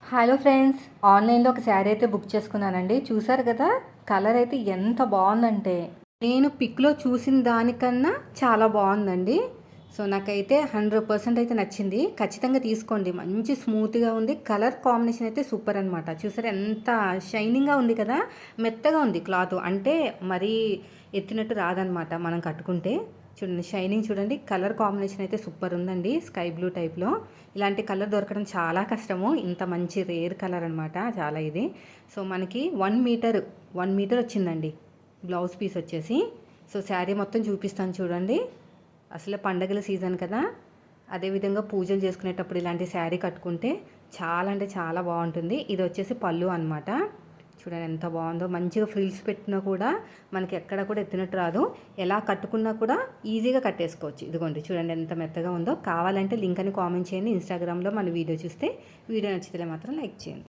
Hello friends, ఆన్లైన్లో ఒక శారీ అయితే బుక్ చేసుకున్నానండి. చూసారు కదా, కలర్ అయితే ఎంత బాగుందంటే నేను పిక్లో చూసిన దానికన్నా చాలా బాగుందండి. సో నాకైతే 100% అయితే నచ్చింది. ఖచ్చితంగా తీసుకోండి. మంచి స్మూత్గా ఉంది. కలర్ కాంబినేషన్ అయితే సూపర్ అనమాట. చూసారు ఎంత షైనింగ్గా ఉంది కదా, మెత్తగా ఉంది క్లాత్. అంటే మరీ ఎత్తినట్టు రాదనమాట మనం కట్టుకుంటే. చూడండి షైనింగ్, చూడండి కలర్ కాంబినేషన్ అయితే సూపర్ ఉందండి. స్కై బ్లూ టైప్లో ఇలాంటి కలర్ దొరకడం చాలా కష్టము. ఇంత మంచి రేర్ కలర్ అనమాట చాలా ఇది. సో మనకి 1 మీటర్ వచ్చిందండి బ్లౌజ్ పీస్ వచ్చేసి. సో శారీ మొత్తం చూపిస్తాను చూడండి. అసలు పండగల సీజన్ కదా, అదేవిధంగా పూజలు చేసుకునేటప్పుడు ఇలాంటి శారీ కట్టుకుంటే చాలా అంటే చాలా బాగుంటుంది. ఇది వచ్చేసి పళ్ళు అనమాట. చూడండి ఎంత బాగుందో. మంచిగా ఫ్రిల్స్ పెట్టినా కూడా మనకి ఎక్కడ కూడా ఎత్తినట్టు రాదు. ఎలా కట్టుకున్నా కూడా ఈజీగా కట్టేసుకోవచ్చు. ఇదిగోండి చూడండి ఎంత మెత్తగా ఉందో. కావాలంటే లింక్ అని కామెంట్ చేయండి. ఇన్స్టాగ్రామ్లో మన వీడియో చూస్తే, వీడియో నచ్చితే మాత్రం లైక్ చేయండి.